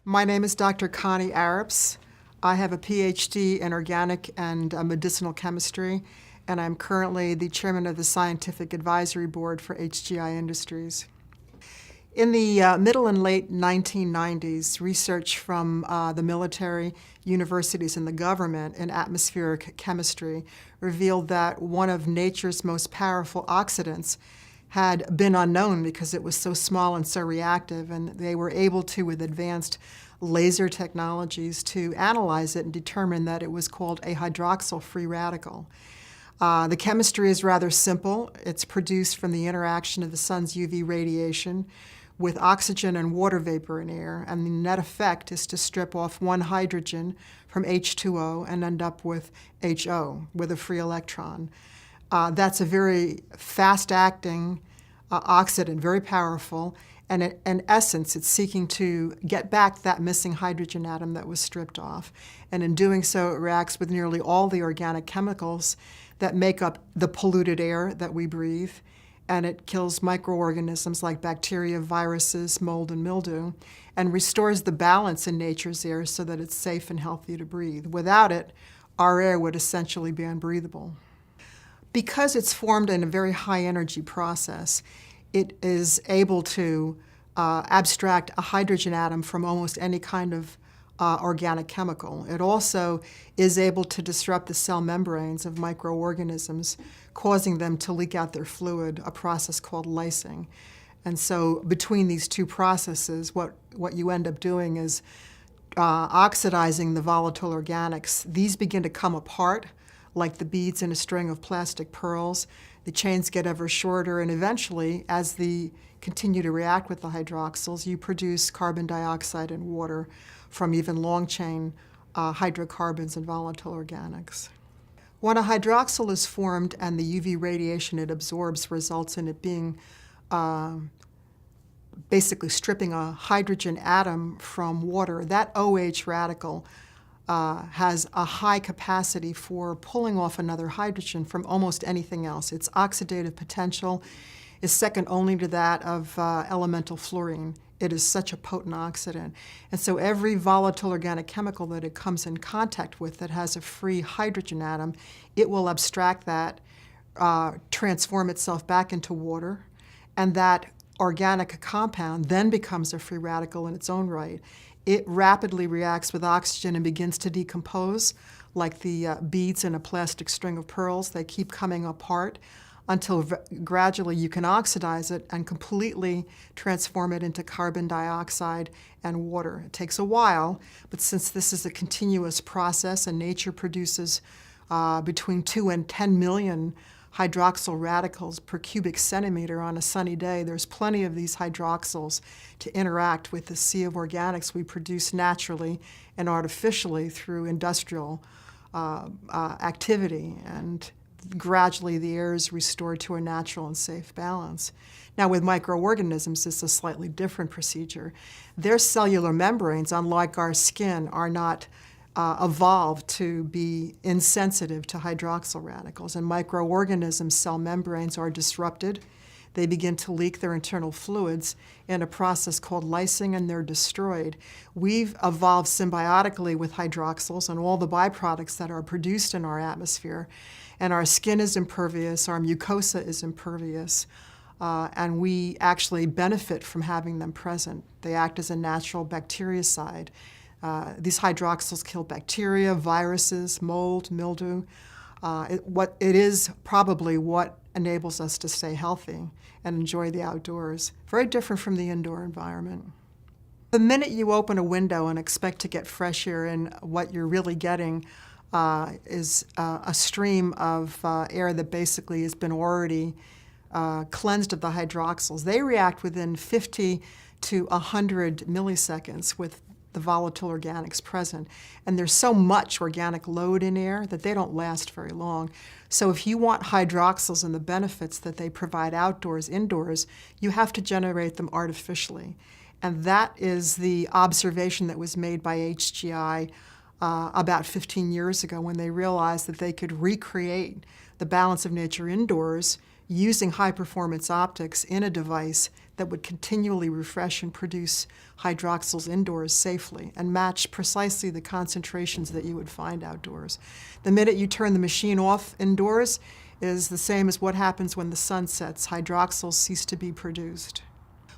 My name is Dr. Connie Araps. I have a PhD in organic and medicinal chemistry, and I'm currently the chairman of the Scientific Advisory Board for HGI Industries. In the middle and late 1990s, research from the military, universities, and the government in atmospheric chemistry revealed that one of nature's most powerful oxidants had been unknown because it was so small and so reactive, and they were able to, with advanced laser technologies, to analyze it and determine that it was called a hydroxyl free radical. The chemistry is rather simple. It's produced from the interaction of the sun's UV radiation with oxygen and water vapor in air, and the net effect is to strip off one hydrogen from H2O and end up with HO, with a free electron. That's a very fast-acting oxidant, very powerful, and in essence, it's seeking to get back that missing hydrogen atom that was stripped off. And in doing so, it reacts with nearly all the organic chemicals that make up the polluted air that we breathe, and it kills microorganisms like bacteria, viruses, mold, and mildew, and restores the balance in nature's air so that it's safe and healthy to breathe. Without it, our air would essentially be unbreathable. Because it's formed in a very high-energy process, it is able to abstract a hydrogen atom from almost any kind of organic chemical. It also is able to disrupt the cell membranes of microorganisms, causing them to leak out their fluid, a process called lysing. And so between these two processes, what you end up doing is oxidizing the volatile organics. These begin to come apart like the beads in a string of plastic pearls. The chains get ever shorter, and eventually, as they continue to react with the hydroxyls, you produce carbon dioxide and water from even long-chain hydrocarbons and volatile organics. When a hydroxyl is formed and the UV radiation it absorbs results in it being basically stripping a hydrogen atom from water, that OH radical has a high capacity for pulling off another hydrogen from almost anything else. Its oxidative potential is second only to that of elemental fluorine. It is such a potent oxidant. And so every volatile organic chemical that it comes in contact with that has a free hydrogen atom, it will abstract that, transform itself back into water, and that organic compound then becomes a free radical in its own right. It rapidly reacts with oxygen and begins to decompose like the beads in a plastic string of pearls. They keep coming apart until gradually you can oxidize it and completely transform it into carbon dioxide and water. It takes a while, but since this is a continuous process and nature produces between 2 and 10 million hydroxyl radicals per cubic centimeter on a sunny day, there's plenty of these hydroxyls to interact with the sea of organics we produce naturally and artificially through industrial activity, and gradually the air is restored to a natural and safe balance. Now with microorganisms, it's a slightly different procedure. Their cellular membranes, unlike our skin, are not evolved to be insensitive to hydroxyl radicals, and microorganisms' cell membranes are disrupted. They begin to leak their internal fluids in a process called lysing, and they're destroyed. We've evolved symbiotically with hydroxyls and all the byproducts that are produced in our atmosphere, and our skin is impervious, our mucosa is impervious, and we actually benefit from having them present. They act as a natural bactericide. These hydroxyls kill bacteria, viruses, mold, mildew. It is probably what enables us to stay healthy and enjoy the outdoors. Very different from the indoor environment. The minute you open a window and expect to get fresh air in, what you're really getting is a stream of air that basically has been already cleansed of the hydroxyls. They react within 50 to 100 milliseconds with the volatile organics present. And there's so much organic load in air that they don't last very long. So if you want hydroxyls and the benefits that they provide outdoors, indoors, you have to generate them artificially. And that is the observation that was made by HGI about 15 years ago, when they realized that they could recreate the balance of nature indoors using high-performance optics in a device that would continually refresh and produce hydroxyls indoors safely and match precisely the concentrations that you would find outdoors. The minute you turn the machine off indoors is the same as what happens when the sun sets. Hydroxyls cease to be produced.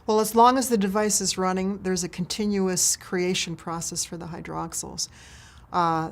Well, as long as the device is running, there's a continuous creation process for the hydroxyls.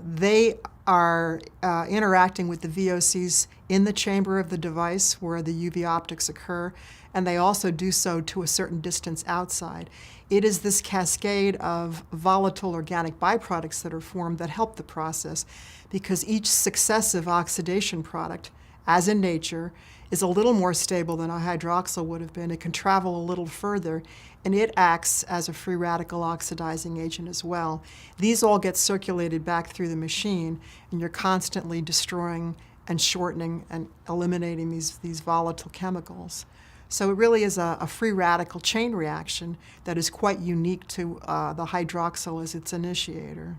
They are interacting with the VOCs in the chamber of the device where the UV optics occur, and they also do so to a certain distance outside. It is this cascade of volatile organic byproducts that are formed that help the process, because each successive oxidation product, as in nature, is a little more stable than a hydroxyl would have been. It can travel a little further, and it acts as a free radical oxidizing agent as well. These all get circulated back through the machine, and you're constantly destroying and shortening and eliminating these volatile chemicals. So it really is a free radical chain reaction that is quite unique to the hydroxyl as its initiator.